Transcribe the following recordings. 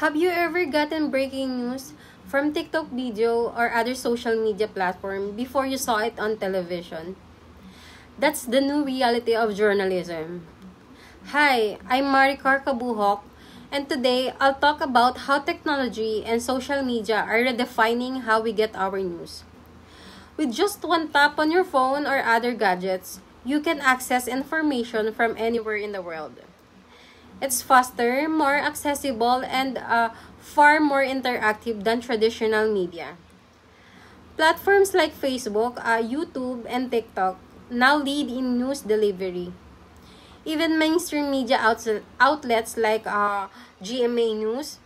Have you ever gotten breaking news from TikTok video or other social media platform before you saw it on television? That's the new reality of journalism. Hi, I'm Maricar Kabuhok, and today I'll talk about how technology and social media are redefining how we get our news. With just one tap on your phone or other gadgets, you can access information from anywhere in the world. It's faster, more accessible, and far more interactive than traditional media. Platforms like Facebook, YouTube, and TikTok now lead in news delivery. Even mainstream media outlets like GMA News,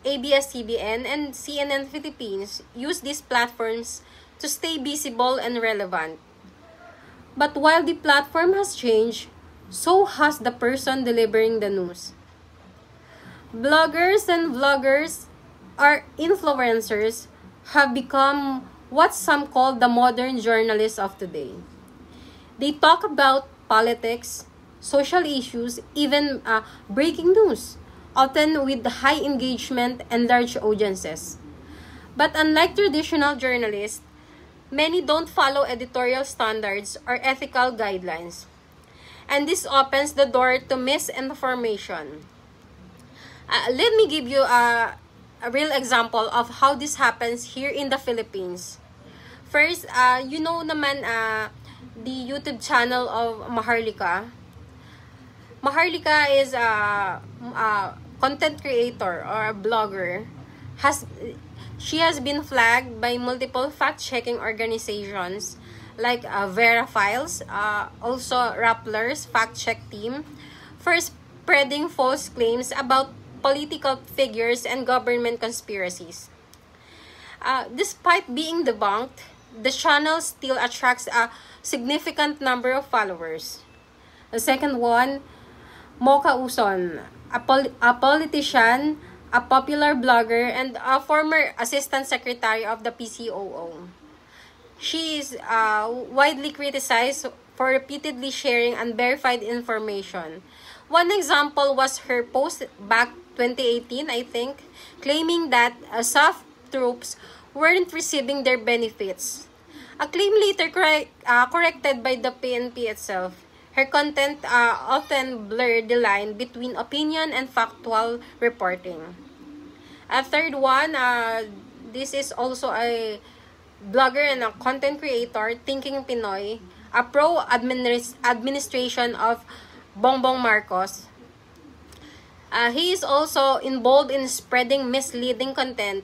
ABS-CBN, and CNN Philippines use these platforms to stay visible and relevant. But while the platform has changed, so has the person delivering the news. Bloggers and vloggers are influencers have become what some call the modern journalists of today. They talk about politics, social issues, even breaking news, often with high engagement and large audiences. But unlike traditional journalists, many don't follow editorial standards or ethical guidelines. And this opens the door to misinformation. Let me give you a real example of how this happens here in the Philippines. First, you know naman the YouTube channel of Maharlika. Maharlika is a content creator or a blogger. She has been flagged by multiple fact-checking organizations like Vera Files, also Rappler's fact-check team, for spreading false claims about political figures and government conspiracies. Despite being debunked, the channel still attracts a significant number of followers. The second one, Mocha Uson, a politician, a popular blogger, and a former assistant secretary of the PCOO. She is widely criticized for repeatedly sharing unverified information. One example was her post back 2018, I think, claiming that SAF troops weren't receiving their benefits. A claim later corrected by the PNP itself. Her content often blurred the line between opinion and factual reporting. A third one, this is also a blogger and a content creator, Thinking Pinoy, a pro-administration of Bongbong Marcos. He is also involved in spreading misleading content.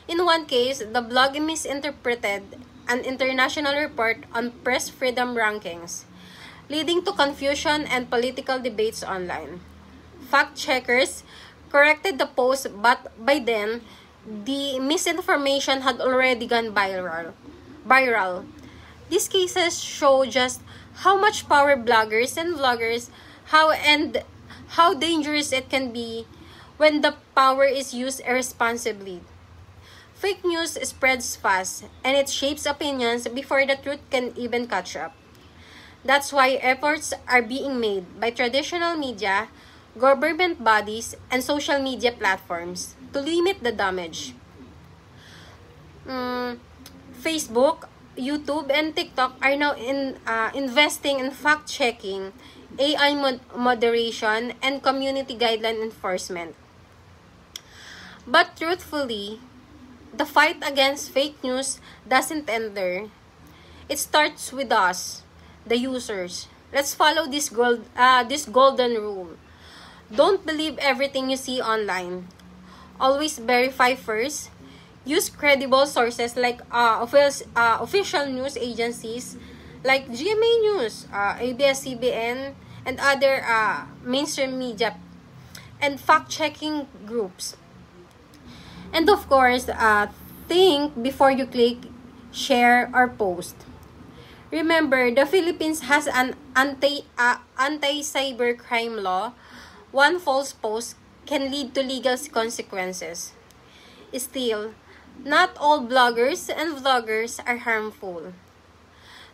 In one case, the blog misinterpreted an international report on press freedom rankings, leading to confusion and political debates online. Fact-checkers corrected the post, but by then, the misinformation had already gone viral. These cases show just how much power bloggers and vloggers how dangerous it can be when the power is used irresponsibly. Fake news spreads fast, and it shapes opinions before the truth can even catch up. That's why efforts are being made by traditional media, government bodies, and social media platforms to limit the damage. Facebook, YouTube, and TikTok are now investing in fact-checking, AI moderation, and community guideline enforcement. But truthfully, the fight against fake news doesn't end there. It starts with us, the users. Let's follow this golden rule. Don't believe everything you see online. Always verify first. Use credible sources like official news agencies like GMA News, ABS-CBN, and other mainstream media and fact-checking groups. And of course, think before you click, share, or post. Remember, the Philippines has an anti-cybercrime law. One false post can lead to legal consequences. Still, not all bloggers and vloggers are harmful.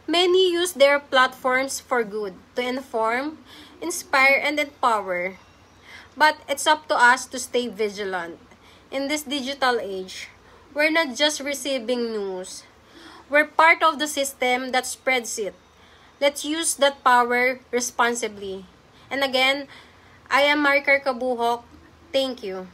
Many use their platforms for good, to inform, inspire, and empower. But it's up to us to stay vigilant. in this digital age, we're not just receiving news. We're part of the system that spreads it. Let's use that power responsibly. And again, I am Maricar Kabuhok. Thank you.